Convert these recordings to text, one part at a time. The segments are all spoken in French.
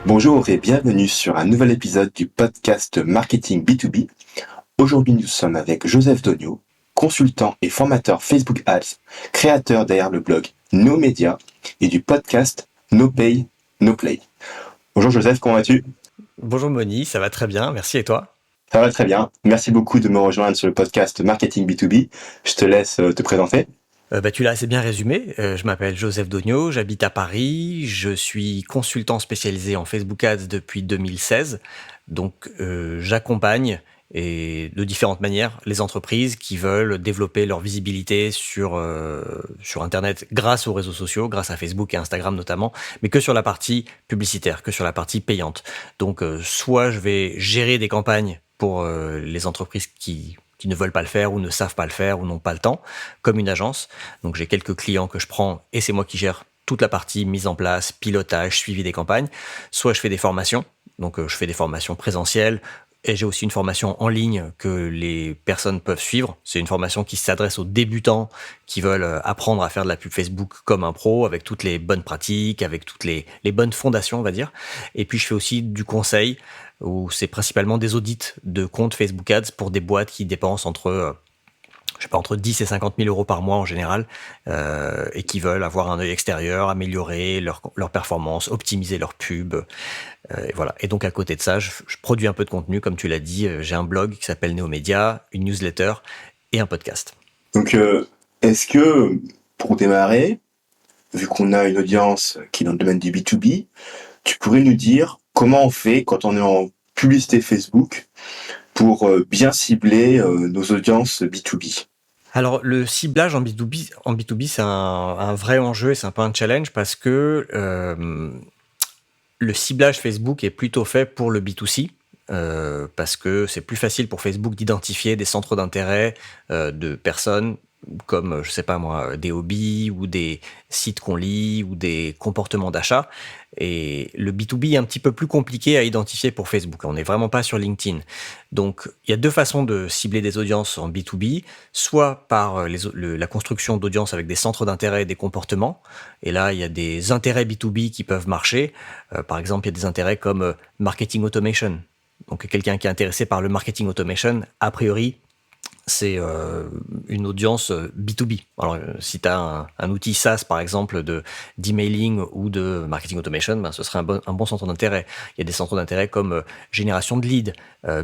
Bonjour et bienvenue sur un nouvel épisode du podcast Marketing B2B. Aujourd'hui, nous sommes avec Joseph Dogno, consultant et formateur Facebook Ads, créateur derrière le blog No Media et du podcast No Pay, No Play. Bonjour Joseph, comment vas-tu? Bonjour Moni, ça va très bien, merci et toi? Ça va très bien. Merci beaucoup de me rejoindre sur le podcast Marketing B2B. Je te laisse te présenter. Tu l'as assez bien résumé, je m'appelle Joseph Dogno, j'habite à Paris, je suis consultant spécialisé en Facebook Ads depuis 2016, donc j'accompagne et de différentes manières les entreprises qui veulent développer leur visibilité sur Internet grâce aux réseaux sociaux, grâce à Facebook et Instagram notamment, mais que sur la partie publicitaire, que sur la partie payante. Donc soit je vais gérer des campagnes pour les entreprises qui ne veulent pas le faire ou ne savent pas le faire ou n'ont pas le temps, comme une agence. Donc j'ai quelques clients que je prends et c'est moi qui gère toute la partie mise en place, pilotage, suivi des campagnes. Soit je fais des formations, donc je fais des formations présentielles, et j'ai aussi une formation en ligne que les personnes peuvent suivre. C'est une formation qui s'adresse aux débutants qui veulent apprendre à faire de la pub Facebook comme un pro, avec toutes les bonnes pratiques, avec toutes les bonnes fondations, on va dire. Et puis je fais aussi du conseil, où c'est principalement des audits de comptes Facebook Ads pour des boîtes qui dépensent entre 10 et 50 000 euros par mois en général, et qui veulent avoir un œil extérieur, améliorer leur performance, optimiser leur pub. Et voilà. Et donc à côté de ça, je produis un peu de contenu, comme tu l'as dit. J'ai un blog qui s'appelle Neomédia, une newsletter et un podcast. Donc, est-ce que pour démarrer, vu qu'on a une audience qui est dans le domaine du B2B, tu pourrais nous dire comment on fait quand on est en publicité Facebook pour bien cibler nos audiences B2B. Alors le ciblage en B2B c'est un vrai enjeu et c'est un peu un challenge parce que le ciblage Facebook est plutôt fait pour le B2C. Parce que c'est plus facile pour Facebook d'identifier des centres d'intérêt de personnes comme, je sais pas moi, des hobbies ou des sites qu'on lit ou des comportements d'achat. Et le B2B est un petit peu plus compliqué à identifier pour Facebook. On n'est vraiment pas sur LinkedIn. Donc, il y a deux façons de cibler des audiences en B2B, soit par la construction d'audiences avec des centres d'intérêt et des comportements. Et là, il y a des intérêts B2B qui peuvent marcher. Par exemple, il y a des intérêts comme marketing automation. Donc quelqu'un qui est intéressé par le marketing automation, a priori, c'est une audience B2B. Alors si tu as un outil SaaS, par exemple, d'emailing ou de marketing automation, ben, ce serait un bon centre d'intérêt. Il y a des centres d'intérêt comme génération de leads,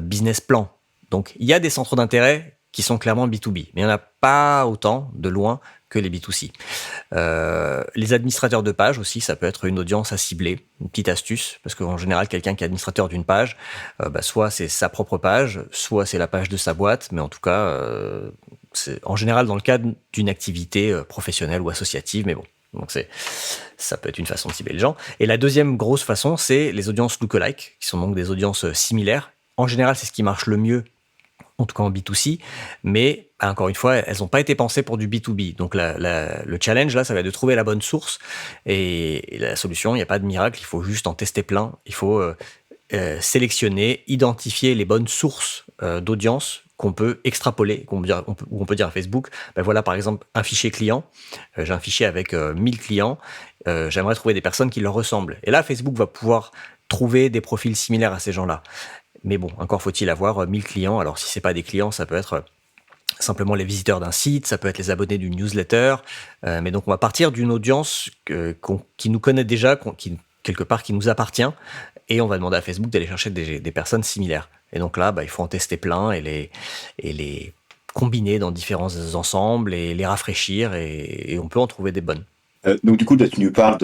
business plan. Donc il y a des centres d'intérêt qui sont clairement B2B, mais il n'y en a pas autant, de loin, que les B2C. Les administrateurs de page aussi, ça peut être une audience à cibler, une petite astuce, parce qu'en général, quelqu'un qui est administrateur d'une page, soit c'est sa propre page, soit c'est la page de sa boîte, mais en tout cas, c'est en général dans le cadre d'une activité professionnelle ou associative, mais bon. Donc ça peut être une façon de cibler les gens. Et la deuxième grosse façon, c'est les audiences lookalike, qui sont donc des audiences similaires. En général, c'est ce qui marche le mieux, en tout cas en B2C, mais encore une fois, elles n'ont pas été pensées pour du B2B. Donc le challenge, là, ça va être de trouver la bonne source. Et la solution, il n'y a pas de miracle, il faut juste en tester plein. Il faut sélectionner, identifier les bonnes sources d'audience qu'on peut extrapoler, on peut dire à Facebook, ben voilà par exemple un fichier client, j'ai un fichier avec 1000 clients, j'aimerais trouver des personnes qui leur ressemblent. Et là, Facebook va pouvoir trouver des profils similaires à ces gens-là. Mais bon, encore faut-il avoir 1000 clients. Alors si c'est pas des clients, ça peut être simplement les visiteurs d'un site, ça peut être les abonnés d'une newsletter. Mais donc on va partir d'une audience qui nous connaît déjà, quelque part qui nous appartient, et on va demander à Facebook d'aller chercher des personnes similaires. Et donc là, il faut en tester plein et les combiner dans différents ensembles et les rafraîchir, et on peut en trouver des bonnes. Donc du coup, là, tu nous parles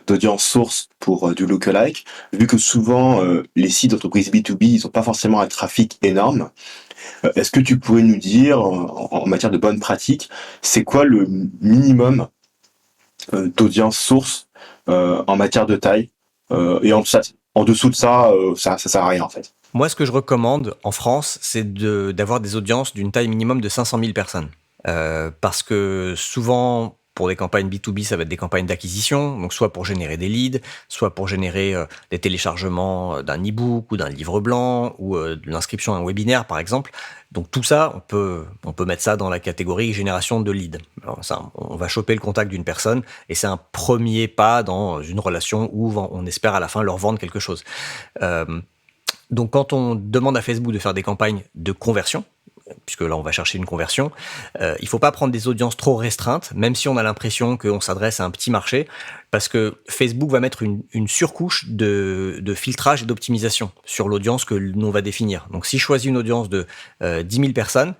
d'audience source pour du lookalike. Vu que souvent, les sites d'entreprises B2B, ils n'ont pas forcément un trafic énorme, est-ce que tu pourrais nous dire, en matière de bonnes pratiques, c'est quoi le minimum d'audience source en matière de taille et en dessous de ça, ça sert à rien en fait. Moi, ce que je recommande en France, c'est d'avoir des audiences d'une taille minimum de 500 000 personnes. Parce que souvent, pour des campagnes B2B, ça va être des campagnes d'acquisition, donc soit pour générer des leads, soit pour générer des téléchargements d'un e-book ou d'un livre blanc ou de l'inscription à un webinaire, par exemple. Donc tout ça, on peut mettre ça dans la catégorie génération de leads. Alors ça, on va choper le contact d'une personne et c'est un premier pas dans une relation où on espère à la fin leur vendre quelque chose. Donc quand on demande à Facebook de faire des campagnes de conversion, puisque là on va chercher une conversion, il ne faut pas prendre des audiences trop restreintes, même si on a l'impression qu'on s'adresse à un petit marché, parce que Facebook va mettre une surcouche de filtrage et d'optimisation sur l'audience que nous on va définir. Donc si je choisis une audience de 10 000 personnes,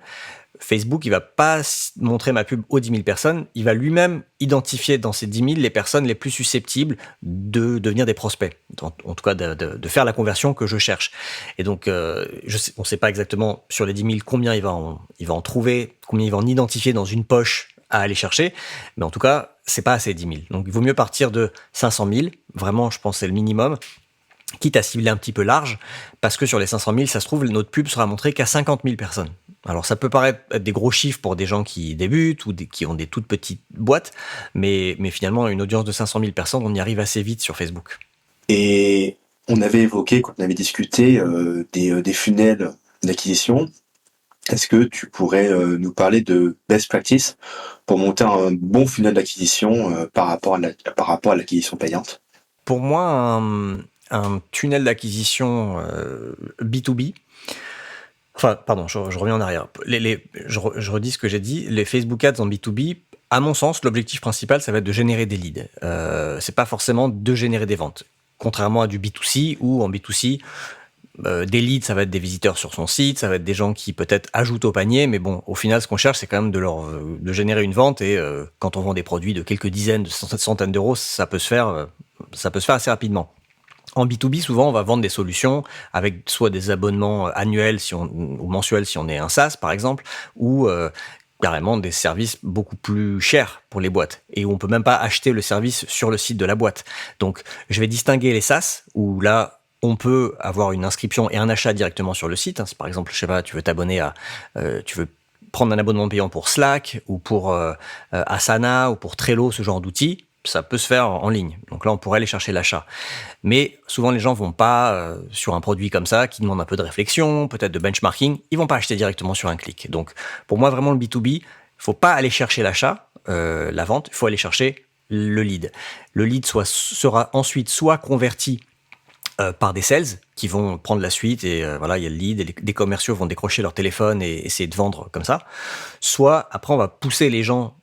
Facebook, il va pas montrer ma pub aux 10 000 personnes, il va lui-même identifier dans ces 10 000 les personnes les plus susceptibles de devenir des prospects, en tout cas de faire la conversion que je cherche. Et donc, on ne sait pas exactement sur les 10 000 combien il va en trouver, combien il va en identifier dans une poche à aller chercher, mais en tout cas, c'est pas assez 10 000. Donc, il vaut mieux partir de 500 000, vraiment, je pense que c'est le minimum, quitte à cibler un petit peu large, parce que sur les 500 000, ça se trouve, notre pub sera montrée qu'à 50 000 personnes. Alors ça peut paraître être des gros chiffres pour des gens qui débutent ou qui ont des toutes petites boîtes, mais finalement, une audience de 500 000 personnes, on y arrive assez vite sur Facebook. Et on avait évoqué, quand on avait discuté, des funnels d'acquisition. Est-ce que tu pourrais nous parler de best practice pour monter un bon funnel d'acquisition par rapport à l'acquisition payante? Pour moi, un tunnel d'acquisition B2B, enfin, pardon, je reviens en arrière. Je redis ce que j'ai dit. Les Facebook Ads en B2B, à mon sens, l'objectif principal, ça va être de générer des leads. C'est pas forcément de générer des ventes. Contrairement à du B2C, où en B2C, des leads, ça va être des visiteurs sur son site, ça va être des gens qui peut-être ajoutent au panier, mais bon, au final, ce qu'on cherche, c'est quand même de générer une vente. Et quand on vend des produits de quelques dizaines, de centaines d'euros, ça peut se faire assez rapidement. En B2B, souvent, on va vendre des solutions avec soit des abonnements annuels ou mensuels si on est un SaaS, par exemple, ou carrément des services beaucoup plus chers pour les boîtes et où on peut même pas acheter le service sur le site de la boîte. Donc, je vais distinguer les SaaS où là, on peut avoir une inscription et un achat directement sur le site. Par exemple, je sais pas, tu veux t'abonner tu veux prendre un abonnement payant pour Slack ou pour Asana ou pour Trello, ce genre d'outils. Ça peut se faire en ligne. Donc là, on pourrait aller chercher l'achat. Mais souvent, les gens vont pas sur un produit comme ça, qui demande un peu de réflexion, peut-être de benchmarking, ils vont pas acheter directement sur un clic. Donc, pour moi, vraiment, le B2B, il faut pas aller chercher l'achat, la vente, il faut aller chercher le lead. Le lead sera ensuite soit converti par des sales qui vont prendre la suite et voilà, il y a le lead et des commerciaux vont décrocher leur téléphone et essayer de vendre comme ça. Soit, après, on va pousser les gens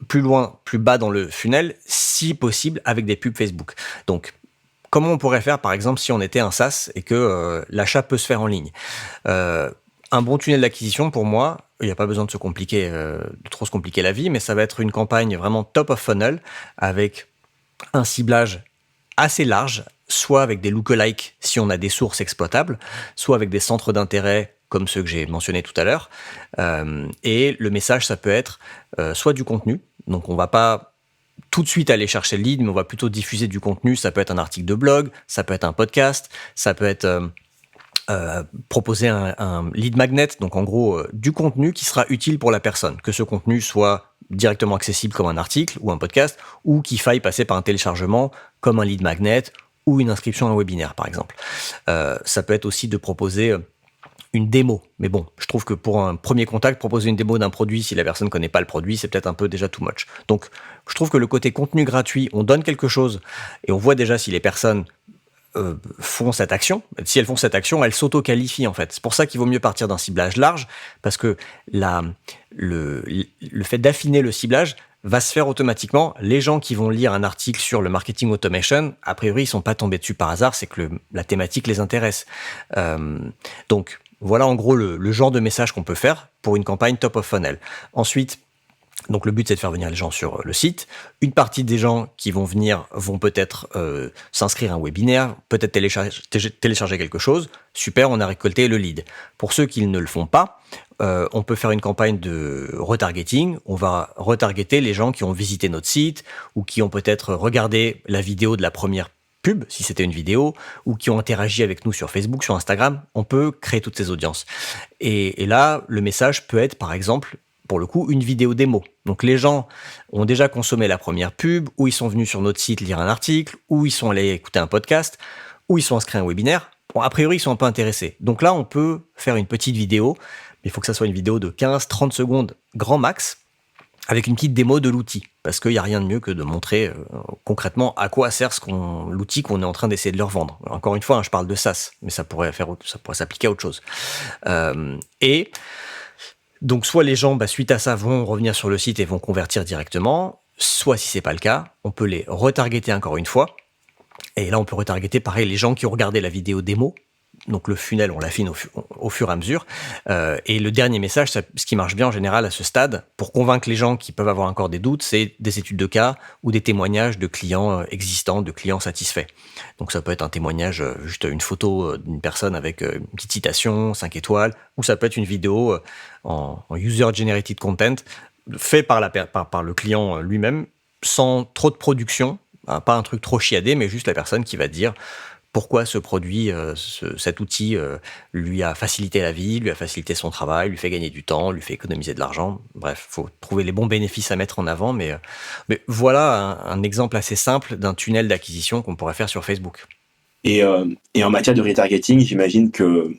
plus loin, plus bas dans le funnel, si possible, avec des pubs Facebook. Donc, comment on pourrait faire, par exemple, si on était un SaaS et que l'achat peut se faire en ligne? Un bon tunnel d'acquisition, pour moi, il n'y a pas besoin de trop se compliquer la vie, mais ça va être une campagne vraiment top of funnel, avec un ciblage assez large, soit avec des lookalikes si on a des sources exploitables, soit avec des centres d'intérêt comme ceux que j'ai mentionnés tout à l'heure. Et le message, ça peut être soit du contenu, donc on va pas tout de suite aller chercher le lead, mais on va plutôt diffuser du contenu. Ça peut être un article de blog, ça peut être un podcast, ça peut être proposer un lead magnet, donc en gros du contenu qui sera utile pour la personne, que ce contenu soit directement accessible comme un article ou un podcast, ou qu'il faille passer par un téléchargement comme un lead magnet ou une inscription à un webinaire, par exemple. Ça peut être aussi de proposer une démo. Mais bon, je trouve que pour un premier contact, proposer une démo d'un produit, si la personne ne connaît pas le produit, c'est peut-être un peu déjà too much. Donc, je trouve que le côté contenu gratuit, on donne quelque chose et on voit déjà si les personnes font cette action. Si elles font cette action, elles s'auto-qualifient en fait. C'est pour ça qu'il vaut mieux partir d'un ciblage large, parce que le fait d'affiner le ciblage va se faire automatiquement. Les gens qui vont lire un article sur le marketing automation, a priori, ils sont pas tombés dessus par hasard, c'est que la thématique les intéresse. Donc, voilà en gros le genre de message qu'on peut faire pour une campagne top of funnel. Ensuite, donc le but c'est de faire venir les gens sur le site. Une partie des gens qui vont venir vont peut-être s'inscrire à un webinaire, peut-être télécharger quelque chose. Super, on a récolté le lead. Pour ceux qui ne le font pas, on peut faire une campagne de retargeting. On va retargeter les gens qui ont visité notre site ou qui ont peut-être regardé la vidéo de la première pub, si c'était une vidéo, ou qui ont interagi avec nous sur Facebook, sur Instagram. On peut créer toutes ces audiences. Et là, le message peut être, par exemple, pour le coup, une vidéo démo. Donc les gens ont déjà consommé la première pub, ou ils sont venus sur notre site lire un article, ou ils sont allés écouter un podcast, ou ils sont inscrits à un webinaire. Bon, a priori, ils sont un peu intéressés. Donc là, on peut faire une petite vidéo, mais il faut que ça soit une vidéo de 15-30 secondes grand max, avec une petite démo de l'outil. Parce qu'il n'y a rien de mieux que de montrer concrètement à quoi sert l'outil qu'on est en train d'essayer de leur vendre. Alors, encore une fois, je parle de SaaS, mais ça pourrait s'appliquer à autre chose. Et donc, soit les gens, suite à ça, vont revenir sur le site et vont convertir directement, soit si c'est pas le cas, on peut les retargeter encore une fois. Et là, on peut retargeter, pareil, les gens qui ont regardé la vidéo démo. Donc le funnel, on l'affine au fur et à mesure. Et le dernier message, ce qui marche bien en général à ce stade, pour convaincre les gens qui peuvent avoir encore des doutes, c'est des études de cas ou des témoignages de clients existants, de clients satisfaits. Donc ça peut être un témoignage, juste une photo d'une personne avec une petite citation, 5 étoiles, ou ça peut être une vidéo en user-generated content, fait par le client lui-même, sans trop de production, hein, pas un truc trop chiadé, mais juste la personne qui va dire pourquoi ce produit, cet outil lui a facilité la vie, lui a facilité son travail, lui fait gagner du temps, lui fait économiser de l'argent. Bref, il faut trouver les bons bénéfices à mettre en avant. Mais voilà un exemple assez simple d'un tunnel d'acquisition qu'on pourrait faire sur Facebook. Et en matière de retargeting, j'imagine que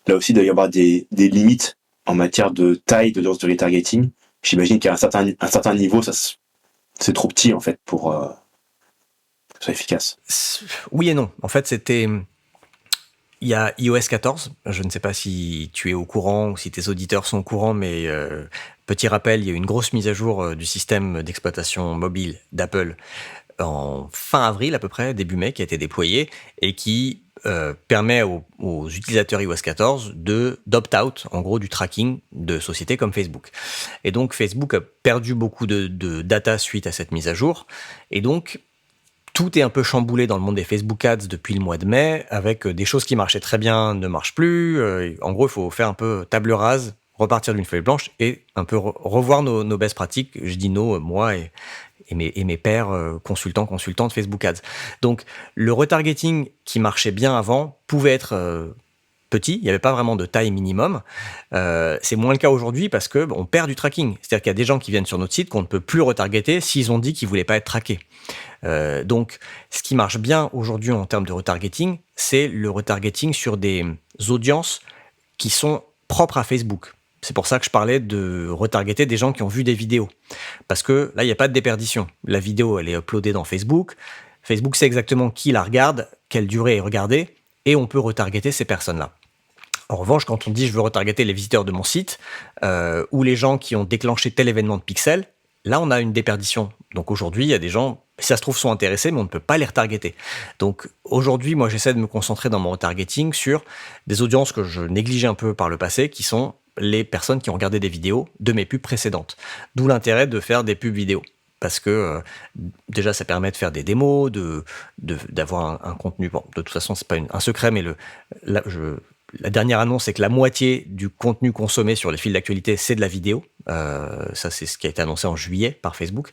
là aussi, il doit y avoir des limites en matière de taille d'audience de retargeting. J'imagine qu'à un certain niveau, c'est trop petit en fait pour que ce soit efficace. Oui et non. En fait, il y a iOS 14, je ne sais pas si tu es au courant ou si tes auditeurs sont au courant, mais petit rappel, il y a eu une grosse mise à jour du système d'exploitation mobile d'Apple en fin avril à peu près, début mai, qui a été déployée et qui permet aux utilisateurs iOS 14 d'opt-out, en gros, du tracking de sociétés comme Facebook. Et donc, Facebook a perdu beaucoup de data suite à cette mise à jour. Et donc, tout est un peu chamboulé dans le monde des Facebook Ads depuis le mois de mai, avec des choses qui marchaient très bien ne marchent plus. En gros, il faut faire un peu table rase, repartir d'une feuille blanche et un peu revoir nos best pratiques. Je dis moi et mes pairs consultants de Facebook Ads. Donc, le retargeting qui marchait bien avant pouvait être petit, il n'y avait pas vraiment de taille minimum. C'est moins le cas aujourd'hui parce que on perd du tracking. C'est-à-dire qu'il y a des gens qui viennent sur notre site qu'on ne peut plus retargeter s'ils ont dit qu'ils ne voulaient pas être traqués. Donc, ce qui marche bien aujourd'hui en termes de retargeting, c'est le retargeting sur des audiences qui sont propres à Facebook. C'est pour ça que je parlais de retargeter des gens qui ont vu des vidéos. Parce que là, il n'y a pas de déperdition. La vidéo, elle est uploadée dans Facebook. Facebook sait exactement qui la regarde, quelle durée est regardée, et on peut retargeter ces personnes-là. En revanche, quand on dit je veux retargeter les visiteurs de mon site ou les gens qui ont déclenché tel événement de pixel, là, on a une déperdition. Donc aujourd'hui, il y a des gens, si ça se trouve, sont intéressés, mais on ne peut pas les retargeter. Donc aujourd'hui, moi, j'essaie de me concentrer dans mon retargeting sur des audiences que je négligeais un peu par le passé, qui sont les personnes qui ont regardé des vidéos de mes pubs précédentes. D'où l'intérêt de faire des pubs vidéo. Parce que déjà, ça permet de faire des démos, d'avoir un contenu. Bon, de toute façon, c'est pas un secret, mais la dernière annonce, c'est que la moitié du contenu consommé sur les fils d'actualité, c'est de la vidéo. Ça, c'est ce qui a été annoncé en juillet par Facebook.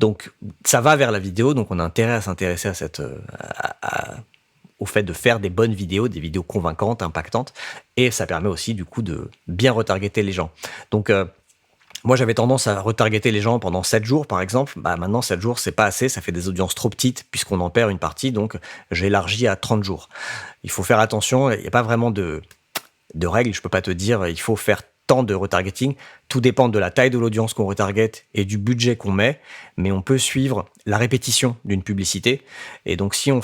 Donc, ça va vers la vidéo. Donc, on a intérêt à s'intéresser au fait de faire des bonnes vidéos, des vidéos convaincantes, impactantes. Et ça permet aussi, du coup, de bien retargeter les gens. Donc, moi, j'avais tendance à retargeter les gens pendant 7 jours, par exemple. Maintenant, 7 jours, c'est pas assez. Ça fait des audiences trop petites puisqu'on en perd une partie. Donc, j'ai élargi à 30 jours. Il faut faire attention. Il n'y a pas vraiment de règles. Je peux pas te dire il faut faire tant de retargeting. Tout dépend de la taille de l'audience qu'on retarget et du budget qu'on met. Mais on peut suivre la répétition d'une publicité. Et donc, si on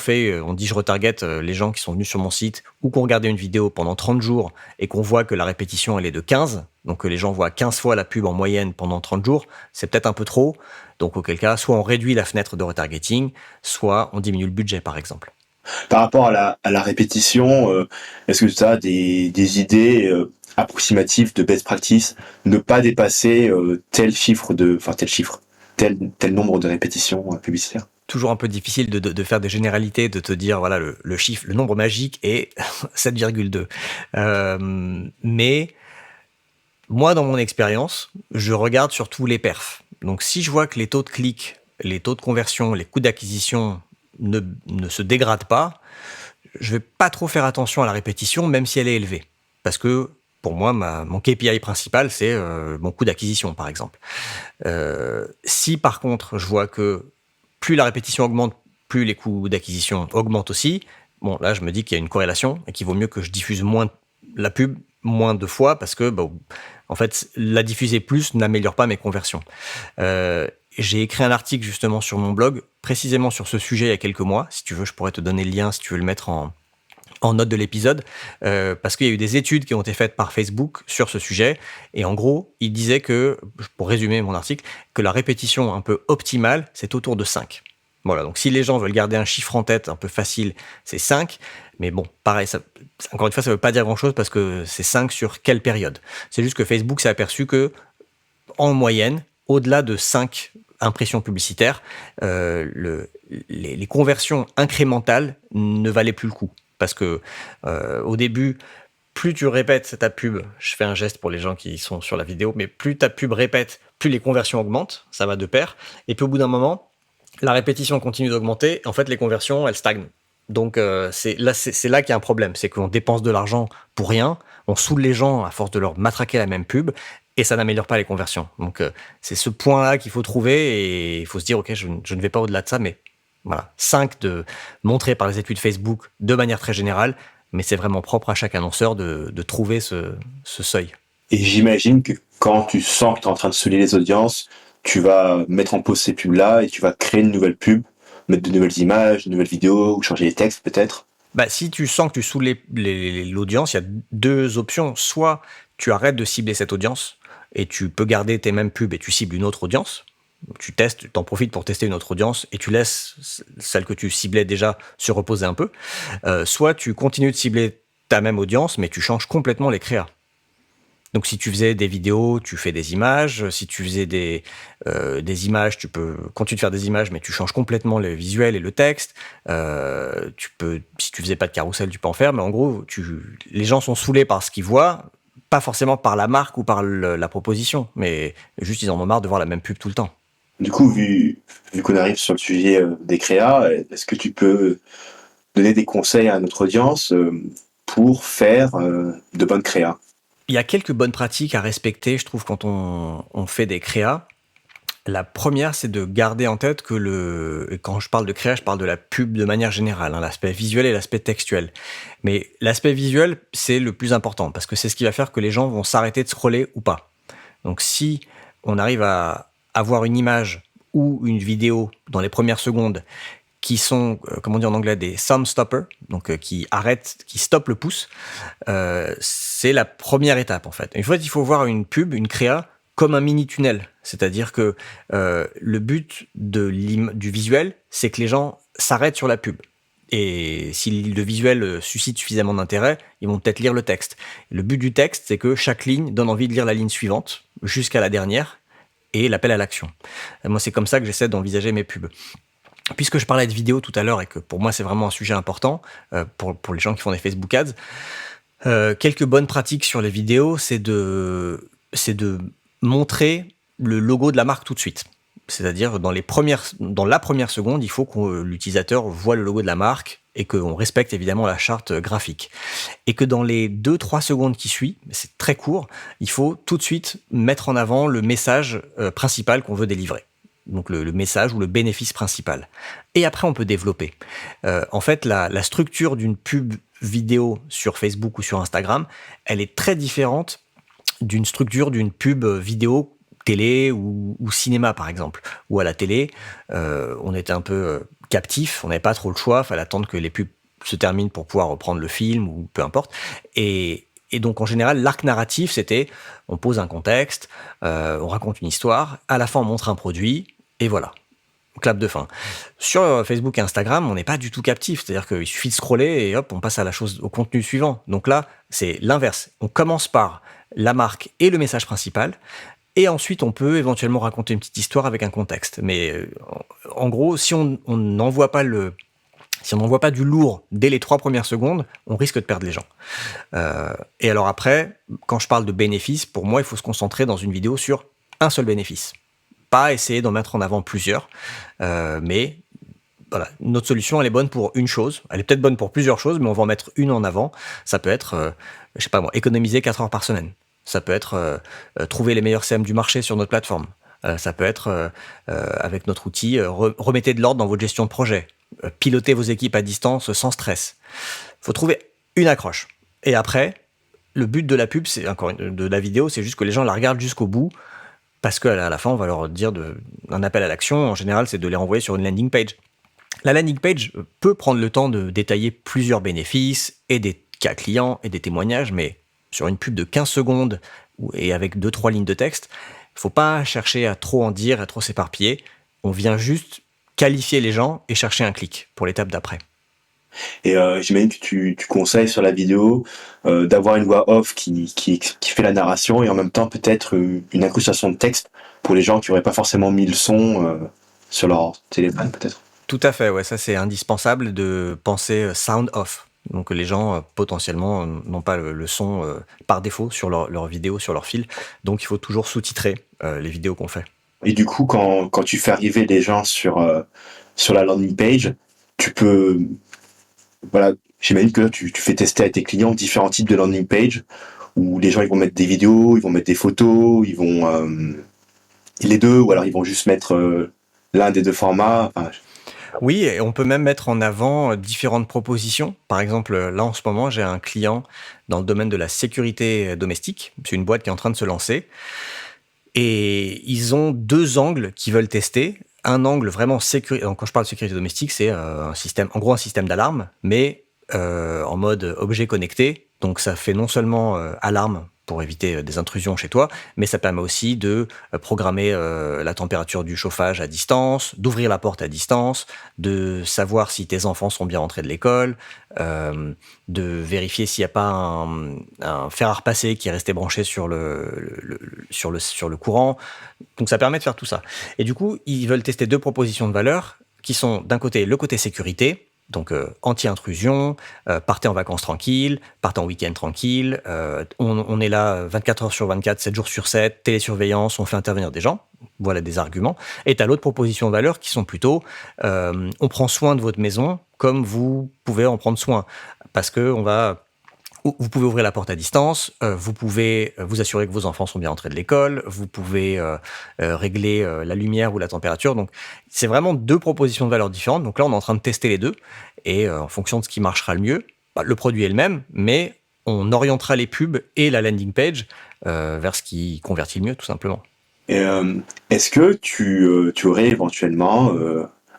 dit je retarget les gens qui sont venus sur mon site ou qu'on regardait une vidéo pendant 30 jours et qu'on voit que la répétition, elle est de 15, donc que les gens voient 15 fois la pub en moyenne pendant 30 jours, c'est peut-être un peu trop. Donc, auquel cas, soit on réduit la fenêtre de retargeting, soit on diminue le budget, par exemple. Par rapport à la répétition, est-ce que tu as des idées approximatives de best practice, ne pas dépasser tel nombre de répétitions publicitaires? Toujours un peu difficile de faire des généralités, de te dire, voilà, le chiffre, le nombre magique est 7,2. Mais moi, dans mon expérience, je regarde surtout les perfs. Donc, si je vois que les taux de clics, les taux de conversion, les coûts d'acquisition ne se dégradent pas, je vais pas trop faire attention à la répétition, même si elle est élevée. Parce que pour moi, mon KPI principal, c'est mon coût d'acquisition, par exemple. Si par contre, je vois que plus la répétition augmente, plus les coûts d'acquisition augmentent aussi, bon, là, je me dis qu'il y a une corrélation et qu'il vaut mieux que je diffuse moins la pub moins de fois parce que, en fait, la diffuser plus n'améliore pas mes conversions. J'ai écrit un article justement sur mon blog, précisément sur ce sujet il y a quelques mois. Si tu veux, je pourrais te donner le lien si tu veux le mettre en note de l'épisode, parce qu'il y a eu des études qui ont été faites par Facebook sur ce sujet, et en gros, il disait que, pour résumer mon article, que la répétition un peu optimale, c'est autour de 5. Voilà, donc si les gens veulent garder un chiffre en tête un peu facile, c'est 5, mais bon, pareil, encore une fois, ça ne veut pas dire grand-chose parce que c'est 5 sur quelle période. C'est juste que Facebook s'est aperçu que, en moyenne, au-delà de 5 impressions publicitaires, les conversions incrémentales ne valaient plus le coup. Parce que au début, plus tu répètes ta pub, je fais un geste pour les gens qui sont sur la vidéo, mais plus ta pub répète, plus les conversions augmentent, ça va de pair. Et puis au bout d'un moment, la répétition continue d'augmenter, en fait les conversions, elles stagnent. Donc c'est là qu'il y a un problème, c'est qu'on dépense de l'argent pour rien, on saoule les gens à force de leur matraquer la même pub, et ça n'améliore pas les conversions. Donc c'est ce point-là qu'il faut trouver, et il faut se dire, ok, je ne vais pas au-delà de ça, mais voilà, 5 montrés par les études Facebook de manière très générale, mais c'est vraiment propre à chaque annonceur de trouver ce seuil. Et j'imagine que quand tu sens que tu es en train de saouler les audiences, tu vas mettre en pause ces pubs-là et tu vas créer une nouvelle pub, mettre de nouvelles images, de nouvelles vidéos, ou changer les textes peut-être. Si tu sens que tu saoules l'audience, il y a 2 options. Soit tu arrêtes de cibler cette audience et tu peux garder tes mêmes pubs et tu cibles une autre audience. Tu t'en profites pour tester une autre audience et tu laisses celle que tu ciblais déjà se reposer un peu. Soit tu continues de cibler ta même audience, mais tu changes complètement les créas. Donc si tu faisais des vidéos, tu fais des images. Si tu faisais des images, tu peux continuer de faire des images, mais tu changes complètement le visuel et le texte. Si tu faisais pas de carrousel, tu peux en faire. Mais en gros, les gens sont saoulés par ce qu'ils voient, pas forcément par la marque ou par la proposition, mais juste ils en ont marre de voir la même pub tout le temps. Du coup, vu qu'on arrive sur le sujet des créas, est-ce que tu peux donner des conseils à notre audience pour faire de bonnes créas? Il y a quelques bonnes pratiques à respecter, je trouve, quand on fait des créas. La première, c'est de garder en tête que quand je parle de créa, je parle de la pub de manière générale, l'aspect visuel et l'aspect textuel. Mais l'aspect visuel, c'est le plus important, parce que c'est ce qui va faire que les gens vont s'arrêter de scroller ou pas. Donc si on arrive à avoir une image ou une vidéo dans les premières secondes qui sont, comment on dit en anglais, des thumb stoppers, donc qui stoppent le pouce, c'est la première étape en fait. Une fois, il faut voir une pub, une créa, comme un mini tunnel. C'est-à-dire que le but du visuel, c'est que les gens s'arrêtent sur la pub. Et si le visuel suscite suffisamment d'intérêt, ils vont peut-être lire le texte. Le but du texte, c'est que chaque ligne donne envie de lire la ligne suivante, jusqu'à la dernière, et l'appel à l'action. Moi, c'est comme ça que j'essaie d'envisager mes pubs. Puisque je parlais de vidéo tout à l'heure, et que pour moi, c'est vraiment un sujet important, pour les gens qui font des Facebook Ads, quelques bonnes pratiques sur les vidéos, c'est de montrer le logo de la marque tout de suite. C'est-à-dire, dans la première seconde, il faut que l'utilisateur voit le logo de la marque et qu'on respecte évidemment la charte graphique. Et que dans les 2-3 secondes qui suivent, c'est très court, il faut tout de suite mettre en avant le message principal qu'on veut délivrer. Donc le message ou le bénéfice principal. Et après, on peut développer. En fait, la structure d'une pub vidéo sur Facebook ou sur Instagram, elle est très différente d'une structure d'une pub vidéo télé ou cinéma, par exemple. Ou à la télé, on était un peu captif, on n'avait pas trop le choix, il fallait attendre que les pubs se terminent pour pouvoir reprendre le film ou peu importe. Et donc, en général, l'arc narratif, c'était on pose un contexte, on raconte une histoire, à la fin, on montre un produit, et voilà. Clap de fin. Sur Facebook et Instagram, on n'est pas du tout captif, c'est-à-dire qu'il suffit de scroller et hop, on passe au contenu suivant. Donc là, c'est l'inverse. On commence par la marque et le message principal, et ensuite, on peut éventuellement raconter une petite histoire avec un contexte. Mais en gros, si on n'envoie pas du lourd dès les 3 premières secondes, on risque de perdre les gens. Et alors après, quand je parle de bénéfices, pour moi, il faut se concentrer dans une vidéo sur un seul bénéfice. Pas essayer d'en mettre en avant plusieurs, mais voilà, notre solution, elle est bonne pour une chose. Elle est peut-être bonne pour plusieurs choses, mais on va en mettre une en avant. Ça peut être, je sais pas moi, économiser 4 heures par semaine. Ça peut être trouver les meilleurs CM du marché sur notre plateforme. Ça peut être, avec notre outil, remettez de l'ordre dans votre gestion de projet. Piloter vos équipes à distance sans stress. Il faut trouver une accroche. Et après, le but de la pub, de la vidéo, c'est juste que les gens la regardent jusqu'au bout, parce qu'à la fin, on va leur dire un appel à l'action. En général, c'est de les renvoyer sur une landing page. La landing page peut prendre le temps de détailler plusieurs bénéfices et des cas clients et des témoignages, mais sur une pub de 15 secondes et avec 2-3 lignes de texte, il ne faut pas chercher à trop en dire, à trop s'éparpiller. On vient juste qualifier les gens et chercher un clic pour l'étape d'après. Et j'imagine que tu conseilles sur la vidéo d'avoir une voix off qui fait la narration et en même temps peut-être une incrustation de texte pour les gens qui n'auraient pas forcément mis le son sur leur téléphone peut-être. Tout à fait, ouais, ça c'est indispensable de penser sound off. Donc les gens potentiellement n'ont pas le son par défaut sur leur vidéo, sur leur fil. Donc il faut toujours sous-titrer les vidéos qu'on fait. Et du coup, quand tu fais arriver les gens sur la landing page, tu peux, voilà, j'imagine que là, tu fais tester à tes clients différents types de landing page où les gens ils vont mettre des vidéos, ils vont mettre des photos, ils vont les deux, ou alors ils vont juste mettre l'un des deux formats. Enfin, Oui, et on peut même mettre en avant différentes propositions. Par exemple, là en ce moment, j'ai un client dans le domaine de la sécurité domestique. C'est une boîte qui est en train de se lancer. Et ils ont 2 angles qu'ils veulent tester. Un angle vraiment sécurité. Donc quand je parle de sécurité domestique, c'est un système d'alarme, mais en mode objet connecté. Donc ça fait non seulement alarme pour éviter des intrusions chez toi, mais ça permet aussi de programmer la température du chauffage à distance, d'ouvrir la porte à distance, de savoir si tes enfants sont bien rentrés de l'école, de vérifier s'il n'y a pas un fer à repasser qui est resté branché sur le courant. Donc ça permet de faire tout ça. Et du coup, ils veulent tester 2 propositions de valeur qui sont d'un côté le côté sécurité, donc anti-intrusion, partez en vacances tranquilles, partez en week-end tranquille, on est là 24 heures sur 24, 7 jours sur 7, télésurveillance, on fait intervenir des gens, voilà des arguments. Et tu as l'autre proposition de valeur qui sont plutôt, on prend soin de votre maison comme vous pouvez en prendre soin, parce que vous pouvez ouvrir la porte à distance, vous pouvez vous assurer que vos enfants sont bien entrés de l'école, vous pouvez régler la lumière ou la température. Donc, c'est vraiment 2 propositions de valeur différentes. Donc là, on est en train de tester les 2. Et en fonction de ce qui marchera le mieux, le produit est le même, mais on orientera les pubs et la landing page vers ce qui convertit le mieux, tout simplement. et, est-ce que tu aurais éventuellement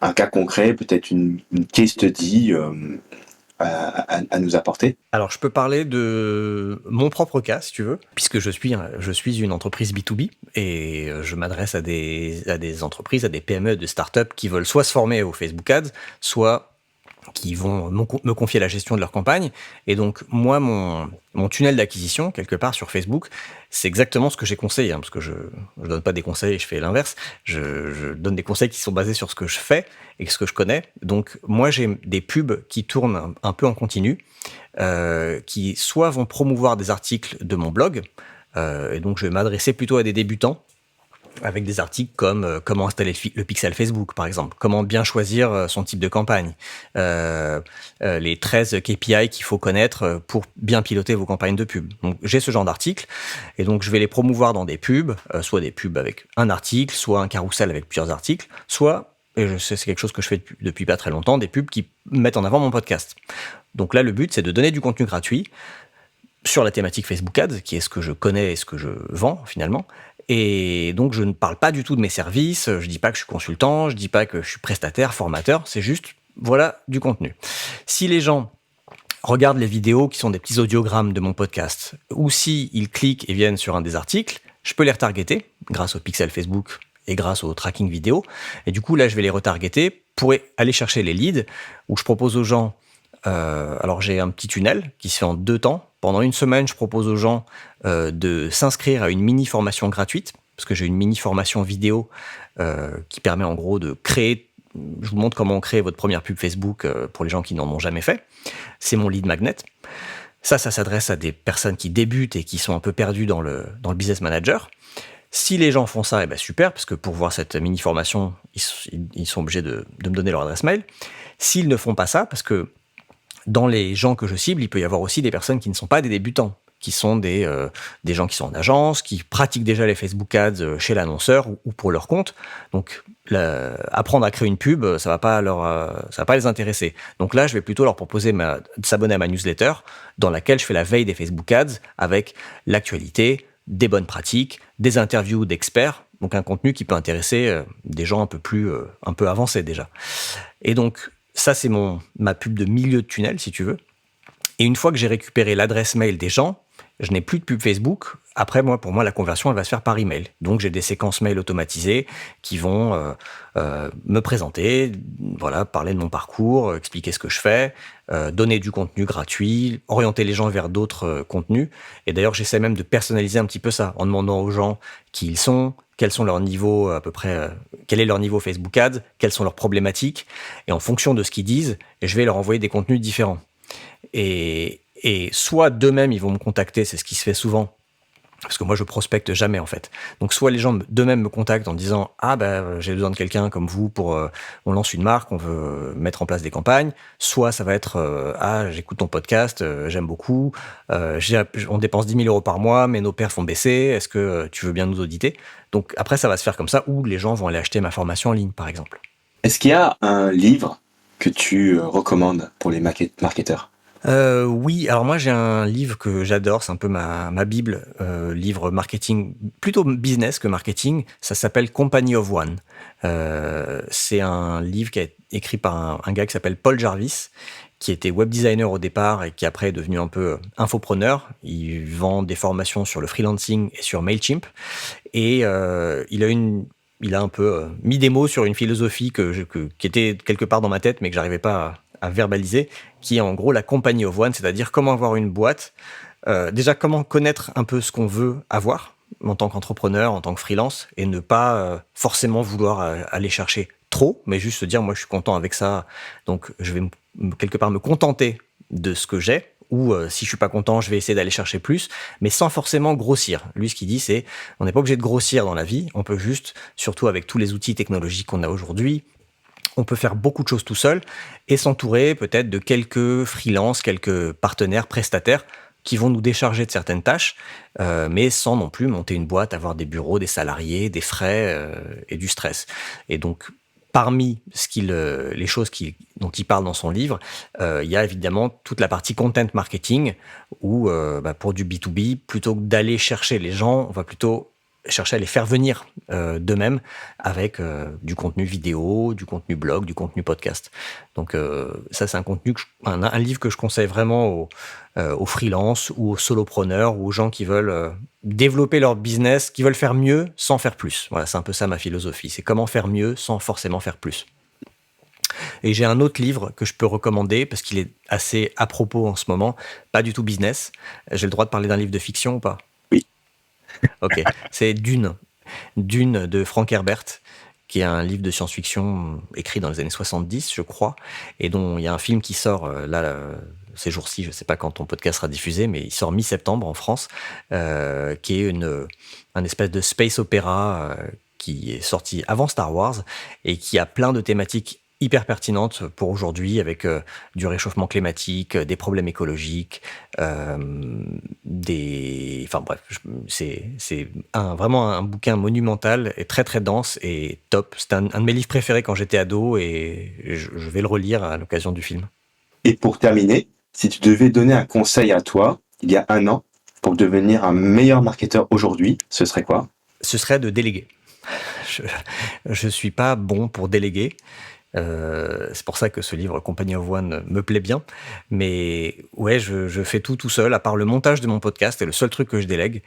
un cas concret, peut-être une case study à nous apporter? Alors, je peux parler de mon propre cas, si tu veux, puisque je suis une entreprise B2B et je m'adresse à des entreprises, à des PME, des startups qui veulent soit se former au Facebook Ads, soit qui vont me confier la gestion de leur campagne. Et donc, moi, mon tunnel d'acquisition, quelque part sur Facebook, c'est exactement ce que j'ai conseillé, parce que je donne pas des conseils et je fais l'inverse. Je donne des conseils qui sont basés sur ce que je fais et ce que je connais. Donc, moi, j'ai des pubs qui tournent un peu en continu, qui soit vont promouvoir des articles de mon blog, et donc je vais m'adresser plutôt à des débutants, avec des articles comme comment installer le pixel Facebook, par exemple, comment bien choisir son type de campagne, les 13 KPI qu'il faut connaître pour bien piloter vos campagnes de pub. Donc, j'ai ce genre d'articles, et donc je vais les promouvoir dans des pubs, soit des pubs avec un article, soit un carrousel avec plusieurs articles, soit, et je sais c'est quelque chose que je fais depuis pas très longtemps, des pubs qui mettent en avant mon podcast. Donc là, le but, c'est de donner du contenu gratuit sur la thématique Facebook Ads, qui est ce que je connais et ce que je vends, finalement. Et donc, je ne parle pas du tout de mes services, je dis pas que je suis consultant, je dis pas que je suis prestataire, formateur, c'est juste, voilà, du contenu. Si les gens regardent les vidéos qui sont des petits audiogrammes de mon podcast, ou si ils cliquent et viennent sur un des articles, je peux les retargeter grâce au pixel Facebook et grâce au tracking vidéo. Et du coup, là, je vais les retargeter pour aller chercher les leads, où je propose aux gens, alors j'ai un petit tunnel qui se fait en 2 temps. Pendant une semaine, je propose aux gens de s'inscrire à une mini-formation gratuite, parce que j'ai une mini-formation vidéo qui permet en gros de créer, je vous montre comment on crée votre première pub Facebook pour les gens qui n'en ont jamais fait. C'est mon lead magnet. Ça s'adresse à des personnes qui débutent et qui sont un peu perdues dans le business manager. Si les gens font ça, eh ben super, parce que pour voir cette mini-formation, ils sont obligés de me donner leur adresse mail. S'ils ne font pas ça, parce que dans les gens que je cible, il peut y avoir aussi des personnes qui ne sont pas des débutants, qui sont des gens qui sont en agence, qui pratiquent déjà les Facebook Ads chez l'annonceur ou pour leur compte. Donc, apprendre à créer une pub, ça va pas les intéresser. Donc là, je vais plutôt leur proposer de s'abonner à ma newsletter, dans laquelle je fais la veille des Facebook Ads avec l'actualité, des bonnes pratiques, des interviews d'experts. Donc un contenu qui peut intéresser des gens un peu avancés déjà. Et donc, ça, c'est ma pub de milieu de tunnel, si tu veux. Et une fois que j'ai récupéré l'adresse mail des gens, je n'ai plus de pub Facebook. Après, pour moi, la conversion, elle va se faire par email. Donc, j'ai des séquences mail automatisées qui vont me présenter, voilà, parler de mon parcours, expliquer ce que je fais, donner du contenu gratuit, orienter les gens vers d'autres contenus. Et d'ailleurs, j'essaie même de personnaliser un petit peu ça, en demandant aux gens qui ils sont, quels sont leurs niveaux à peu près, quel est leur niveau Facebook Ads, quelles sont leurs problématiques. Et en fonction de ce qu'ils disent, je vais leur envoyer des contenus différents. Et soit d'eux-mêmes, ils vont me contacter, c'est ce qui se fait souvent, parce que moi, je prospecte jamais, en fait. Donc, soit les gens d'eux-mêmes me contactent en disant « Ah, j'ai besoin de quelqu'un comme vous pour... on lance une marque, on veut mettre en place des campagnes. » Soit ça va être « Ah, j'écoute ton podcast, j'aime beaucoup. On dépense 10 000 euros par mois, mais nos perfs vont baisser. Est-ce que tu veux bien nous auditer ?» Donc, après, ça va se faire comme ça, ou les gens vont aller acheter ma formation en ligne, par exemple. Est-ce qu'il y a un livre que tu recommandes pour les marketeurs? Oui, alors moi j'ai un livre que j'adore, c'est un peu ma bible, livre marketing, plutôt business que marketing, ça s'appelle Company of One. C'est un livre qui est écrit par un gars qui s'appelle Paul Jarvis, qui était web designer au départ et qui après est devenu un peu infopreneur. Il vend des formations sur le freelancing et sur Mailchimp. Et il a un peu mis des mots sur une philosophie qui était quelque part dans ma tête, mais que j'arrivais pas à verbaliser, qui est en gros la company of one, c'est-à-dire comment avoir une boîte, déjà comment connaître un peu ce qu'on veut avoir en tant qu'entrepreneur, en tant que freelance, et ne pas forcément vouloir aller chercher trop, mais juste se dire moi je suis content avec ça, donc je vais quelque part me contenter de ce que j'ai, ou si je suis pas content, je vais essayer d'aller chercher plus, mais sans forcément grossir. Lui, ce qu'il dit, c'est on n'est pas obligé de grossir dans la vie, on peut juste, surtout avec tous les outils technologiques qu'on a aujourd'hui, on peut faire beaucoup de choses tout seul et s'entourer peut-être de quelques freelances, quelques partenaires, prestataires qui vont nous décharger de certaines tâches, mais sans non plus monter une boîte, avoir des bureaux, des salariés, des frais et du stress. Et donc, parmi les choses dont il parle dans son livre, il y a évidemment toute la partie content marketing où, pour du B2B, plutôt que d'aller chercher les gens, on va plutôt chercher à les faire venir d'eux-mêmes avec du contenu vidéo, du contenu blog, du contenu podcast. Donc ça, c'est un livre que je conseille vraiment aux freelances ou aux solopreneurs ou aux gens qui veulent développer leur business, qui veulent faire mieux sans faire plus. Voilà, c'est un peu ça ma philosophie. C'est comment faire mieux sans forcément faire plus. Et j'ai un autre livre que je peux recommander parce qu'il est assez à propos en ce moment, pas du tout business. J'ai le droit de parler d'un livre de fiction ou pas ? Oui. Ok, c'est Dune de Frank Herbert, qui est un livre de science-fiction écrit dans les années 70, je crois, et dont il y a un film qui sort ces jours-ci, je ne sais pas quand ton podcast sera diffusé, mais il sort mi-septembre en France, qui est un espèce de space opéra qui est sorti avant Star Wars et qui a plein de thématiques hyper pertinentes pour aujourd'hui, avec du réchauffement climatique, des problèmes écologiques, enfin bref, c'est vraiment un bouquin monumental et très très dense et top. C'est un de mes livres préférés quand j'étais ado et je vais le relire à l'occasion du film. Et pour terminer, si tu devais donner un conseil à toi, il y a un an, pour devenir un meilleur marketeur aujourd'hui, ce serait quoi? Ce serait de déléguer. Je suis pas bon pour déléguer. C'est pour ça que ce livre Company of One me plaît bien. Mais ouais, je fais tout seul, à part le montage de mon podcast, c'est le seul truc que je délègue.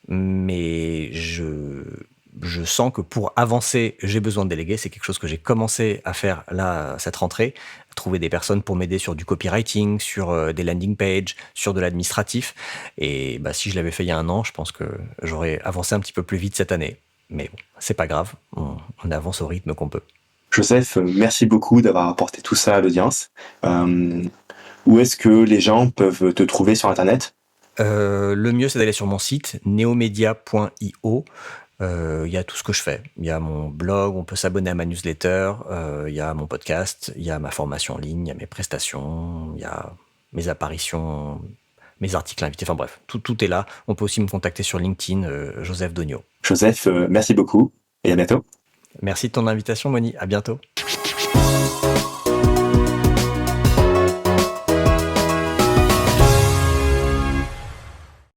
Mais je sens que pour avancer, j'ai besoin de déléguer. C'est quelque chose que j'ai commencé à faire là, cette rentrée. Trouver des personnes pour m'aider sur du copywriting, sur des landing pages, sur de l'administratif. Et si je l'avais fait il y a un an, je pense que j'aurais avancé un petit peu plus vite cette année. Mais bon, c'est pas grave, on avance au rythme qu'on peut. Joseph, merci beaucoup d'avoir apporté tout ça à l'audience. Où est-ce que les gens peuvent te trouver sur Internet? Le mieux, c'est d'aller sur mon site neomedia.io. Il y a tout ce que je fais. Il y a mon blog, on peut s'abonner à ma newsletter, il y a mon podcast, il y a ma formation en ligne, il y a mes prestations, il y a mes apparitions, mes articles invités, enfin bref, tout est là. On peut aussi me contacter sur LinkedIn, Joseph Dogno. Joseph, merci beaucoup et à bientôt. Merci de ton invitation, Moni. À bientôt.